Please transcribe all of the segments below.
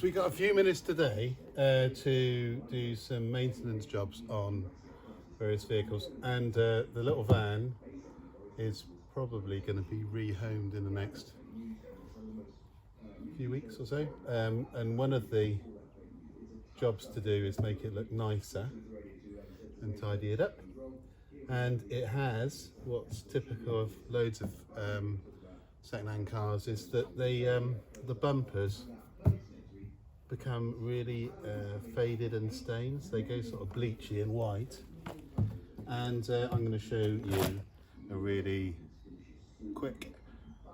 So we got a few minutes today to do some maintenance jobs on various vehicles, and the little van is probably going to be rehomed in the next few weeks or so. And one of the jobs to do is make it look nicer and tidy it up. And it has what's typical of loads of second-hand cars, is that the bumpers become really faded and stained. So they go sort of bleachy and white. And I'm going to show you a really quick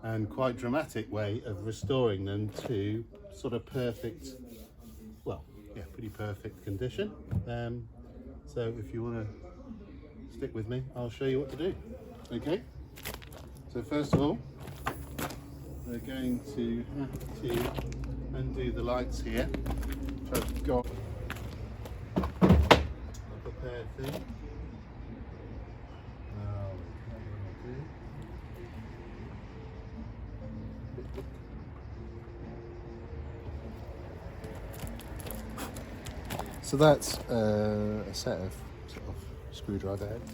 and quite dramatic way of restoring them to sort of perfect, well, yeah, pretty perfect condition. So if you want to stick with me, I'll show you what to do. Okay, so first of all, we're going to have to undo the lights here, which I've got a prepared thing. So that's a set of sort of screwdriver heads.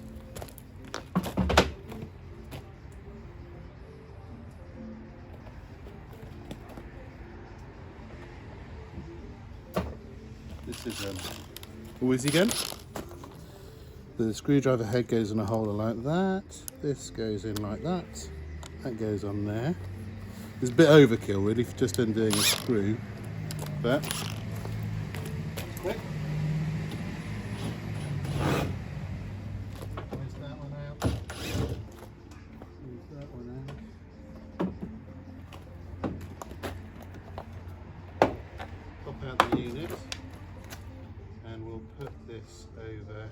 This is a whizzy gun. The screwdriver head goes in a holder like that. This goes in like that. That goes on there. It's a bit overkill really for just undoing a screw, but quick. There's that one out. There's that one out. Pop out the unit, and we'll put this over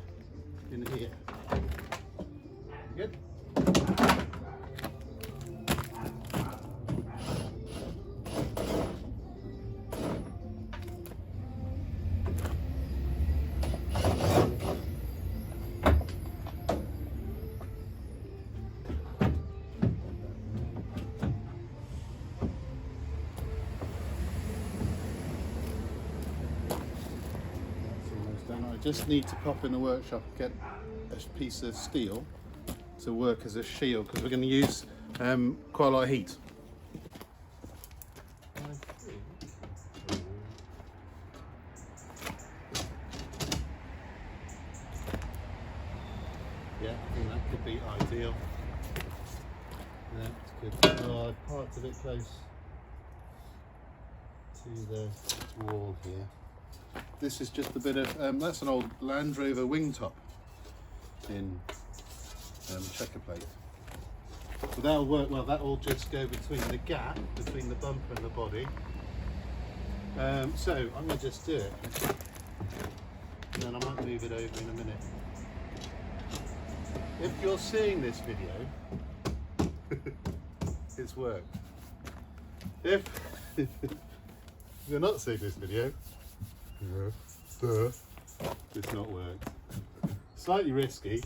in here. Good. I just need to pop in the workshop and get a piece of steel to work as a shield, because we're going to use quite a lot of heat. Yeah, I think that could be ideal. That's good. Oh, I parked a bit close to the wall here. This is just a bit of, that's an old Land Rover wing top in checker plate. So that'll work well. That'll just go between the gap between the bumper and the body. So I'm going to just do it, and then I might move it over in a minute. If you're seeing this video, it's worked. If you're not seeing this video, it's not worked. Slightly risky,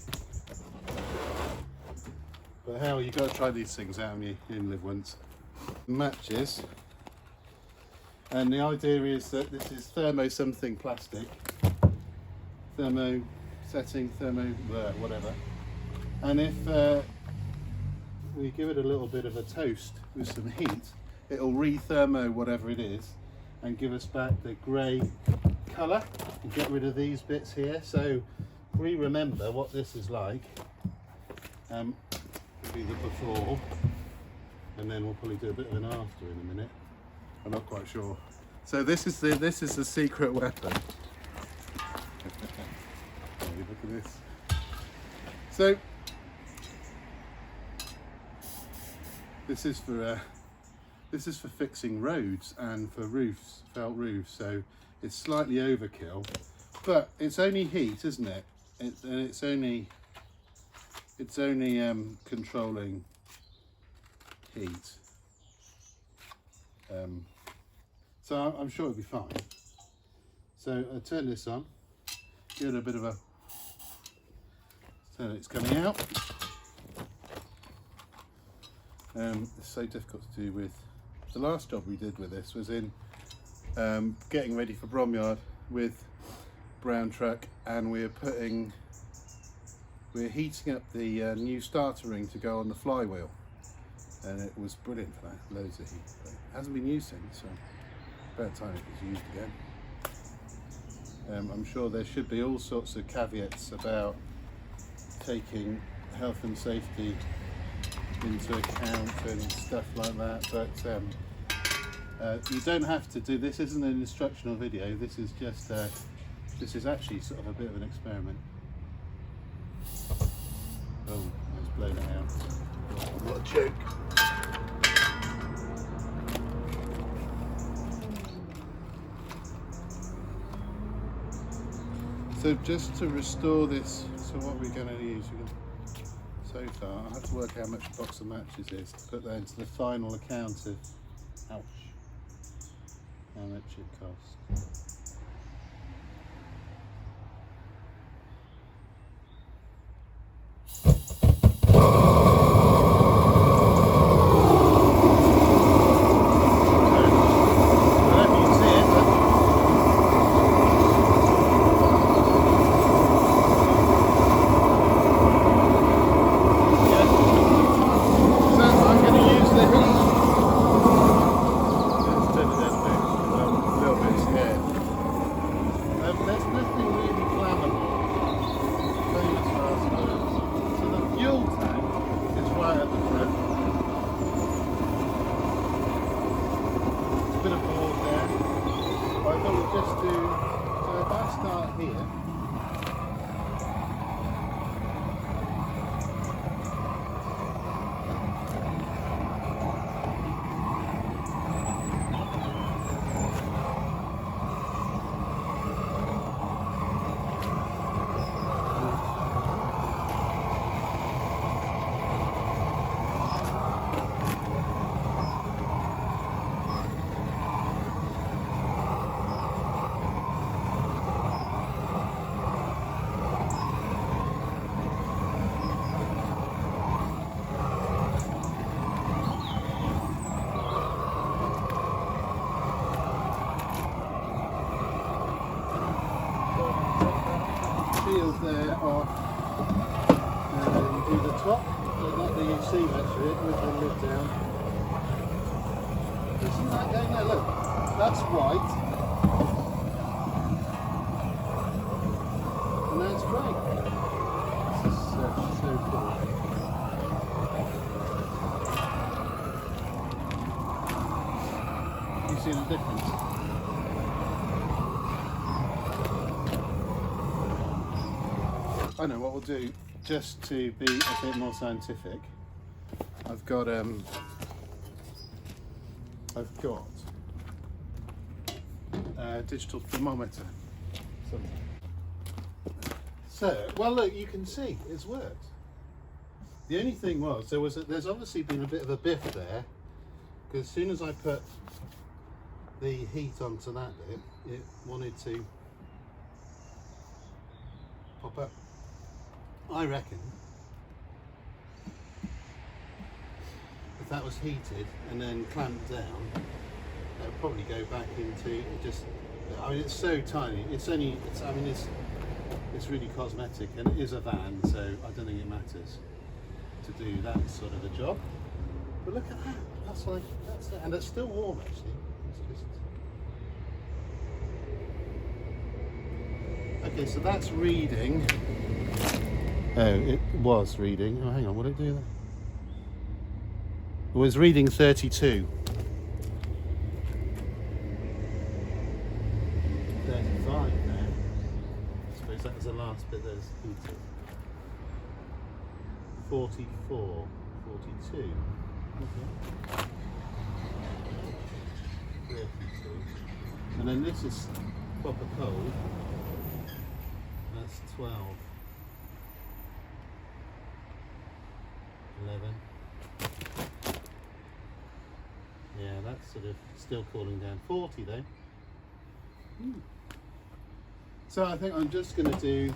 but hell, you've got to try these things out. You only live once. Matches, and the idea is that this is thermo something plastic, thermo setting, thermo whatever, and if we give it a little bit of a toast with some heat, it'll re-thermo whatever it is and give us back the grey colour and get rid of these bits here. So we remember what this is like. It'll be the before, and then we'll probably do a bit of an after in a minute. I'm not quite sure. So this is the secret weapon. Look at this. So this is for fixing roads and for roofs, felt roofs. So it's slightly overkill, but it's only heat, isn't it? And it's only controlling heat. So I'm sure it'll be fine. So I turn this on, give it a bit of a, so it's coming out. It's so difficult to do with, the last job we did with this was in getting ready for Bromyard with Brown Truck, and we're heating up the new starter ring to go on the flywheel, and it was brilliant for that. Loads of heat, but it hasn't been used since, so about time it was used again. I'm sure there should be all sorts of caveats about taking health and safety into account and stuff like that, but you don't have to do this. Isn't an instructional video. This is just this is actually sort of a bit of an experiment. Oh, it's blown it out. What a joke. So just to restore this, so what we're going to use, so far, I have to work out how much a box of matches is to put that into the final account of, ouch, how much it costs. There off, and then do the top, but not the seam actually, with the lid down. Isn't that going there? Look, that's white, and that's grey. This is so cool. You see the difference? I know what we'll do, just to be a bit more scientific. I've got a digital thermometer. So, well, look, you can see it's worked. The only thing was there's obviously been a bit of a biff there, because as soon as I put the heat onto that bit, it wanted to pop up. I reckon if that was heated and then clamped down, that would probably go back into it. Just, I mean, it's so tiny. It's really cosmetic, and it is a van, so I don't think it matters to do that sort of a job. But look at that. That's it, and it's still warm actually. It's just okay. So that's reading. Oh, it was reading. Oh, hang on, what did it do there? It was reading 32. 35 now. I suppose that was the last bit that's heated. 44, 42. Okay. 32. And then this is proper cold. That's 12. 11. Yeah, that's sort of still cooling down. 40 though. So I think I'm just going to do.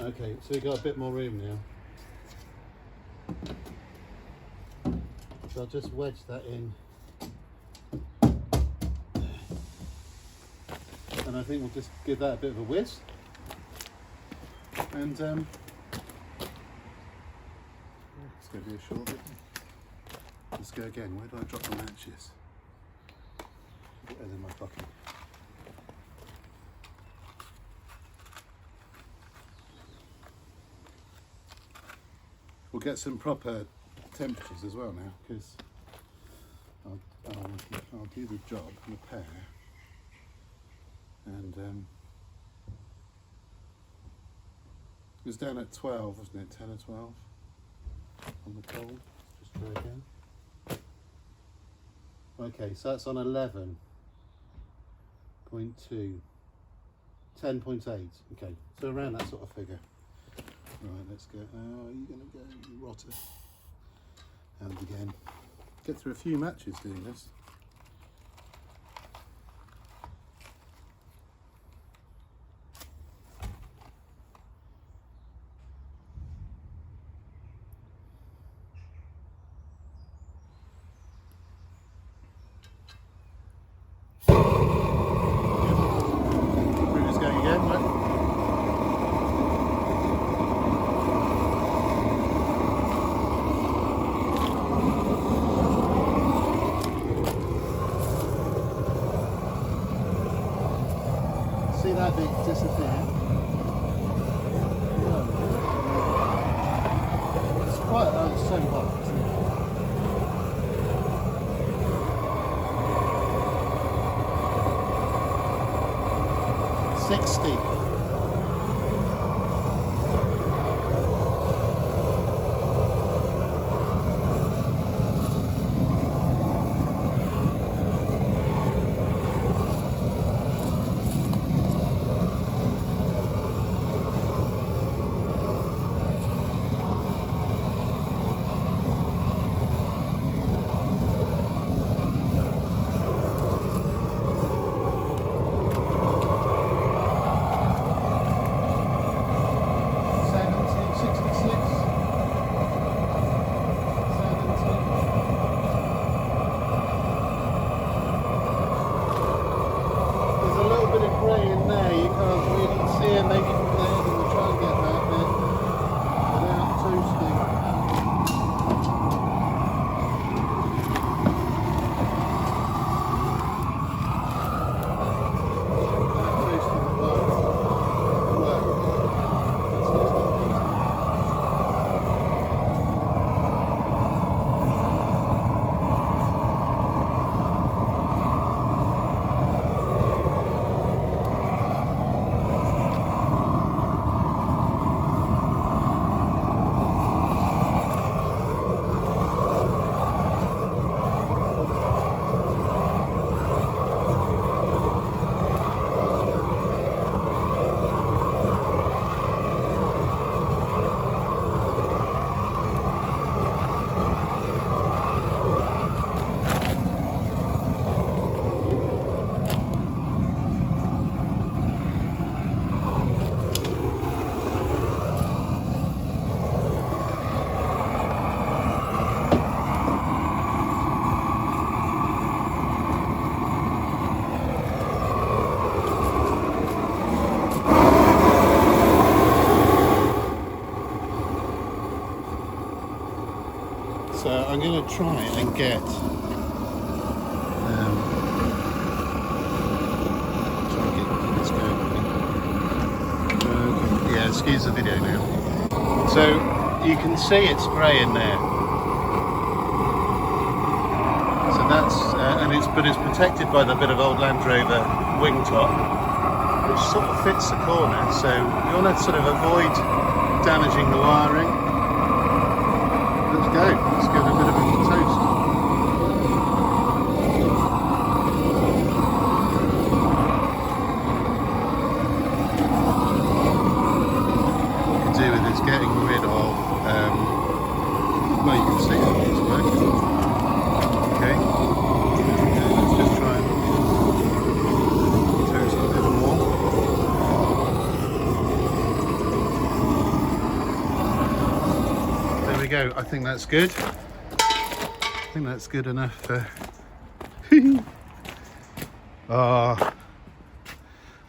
Okay, so we've got a bit more room now. So I'll just wedge that in. And I think we'll just give that a bit of a whiz. And it's going to be a short bit. Let's go again. Where do I drop the matches? Put it in my pocket. We'll get some proper temperatures as well now, because I'll do the job, repair, and it was down at 12, wasn't it? 10 or 12 on the cold. Just try again. Okay, so that's on 11.2, 10.8. Okay, so around that sort of figure. Right, let's go. Oh, are you going to go, you rotter? And again, get through a few matches doing this. We're just going again, right? See that bit disappear? It's quite, it's so hot, isn't it? 60. So I'm going to try and get this going. Okay. Yeah, excuse the video now. So you can see it's grey in there. So that's but it's protected by the bit of old Land Rover wing top, which sort of fits the corner. So you want to sort of avoid damaging the wiring. Let's go. Let's give it a bit of a toast. What we can do with is getting rid of, well, you can see it's working. Okay. Let's just try and toast a bit more. we go. I think that's good. I think that's good enough for... Oh,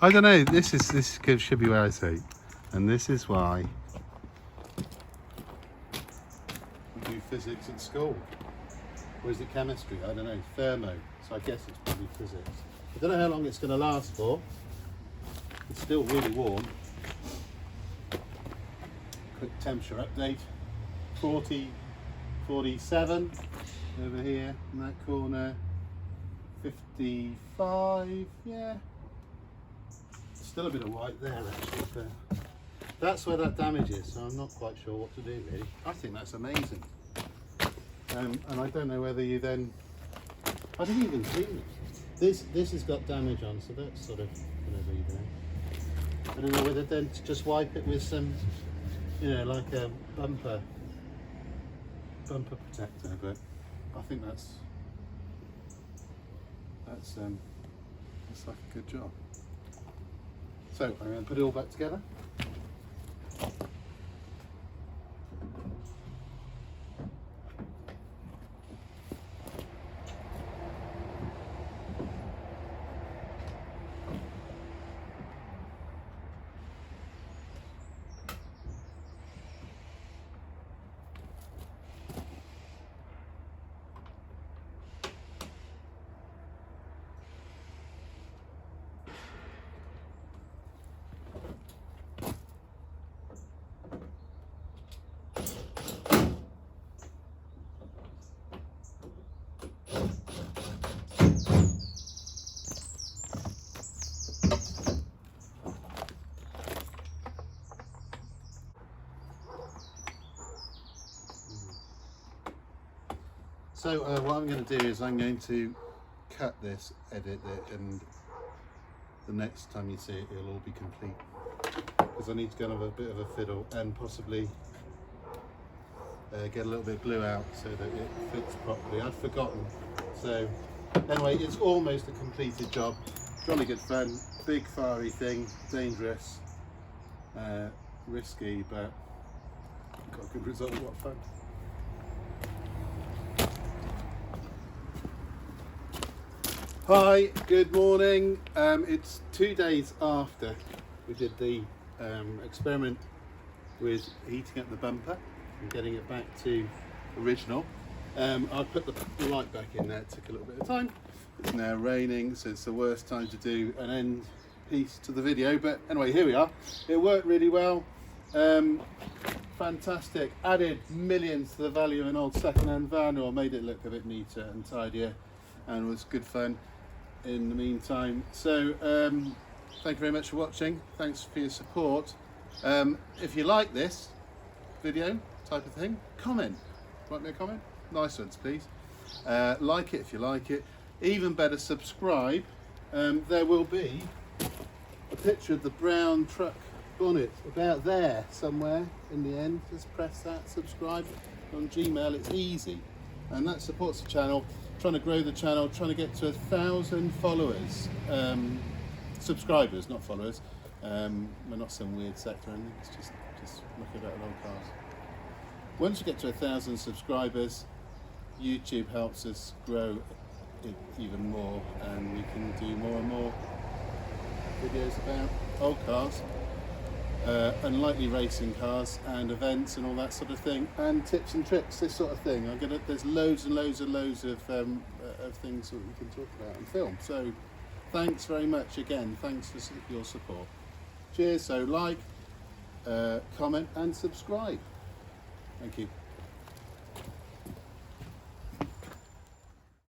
I don't know. This should be where I say, and this is why we do physics at school. Or is it chemistry? I don't know. Thermo. So I guess it's probably physics. I don't know how long it's going to last for. It's still really warm. Quick temperature update. 47 over here in that corner. 55, yeah. Still a bit of white there actually, but that's where that damage is, so I'm not quite sure what to do really. I think that's amazing. And I don't know whether you then, I didn't even clean it. This has got damage on, so that's sort of whatever you do. I don't know whether then to just wipe it with some, you know, like a bumper protector, but I think that's like a good job. So I'm going to put it all back together. So what I'm going to do is I'm going to cut this, edit it, and the next time you see it, it'll all be complete. Because I need to go and have a bit of a fiddle and possibly get a little bit of glue out so that it fits properly. I'd forgotten. So anyway, it's almost a completed job. Jolly good fun, big fiery thing, dangerous, risky, but got a good result. What fun. Hi, good morning. It's 2 days after we did the experiment with heating up the bumper and getting it back to original. I put the light back in there. It took a little bit of time. It's now raining, so it's the worst time to do an end piece to the video. But anyway, here we are. It worked really well. Fantastic. Added millions to the value of an old second-hand van, or made it look a bit neater and tidier, and was good fun in the meantime. So thank you very much for watching. Thanks for your support. If you like this video type of thing, comment. Write me a comment. Nice ones, please. Like it if you like it. Even better, subscribe. There will be a picture of the brown truck bonnet about there somewhere in the end. Just press that, subscribe. On Gmail, it's easy, and that supports the channel. Trying to grow the channel, trying to get to 1,000 followers, subscribers, not followers. We're not some weird sector or anything. It's just looking about old cars. Once you get to 1,000 subscribers, YouTube helps us grow it even more, and we can do more and more videos about old cars, unlikely racing cars, and events and all that sort of thing, and tips and tricks, this sort of thing. There's loads and loads of things that we can talk about and film. So thanks very much again. Thanks for your support. Cheers. So like, comment and subscribe. Thank you.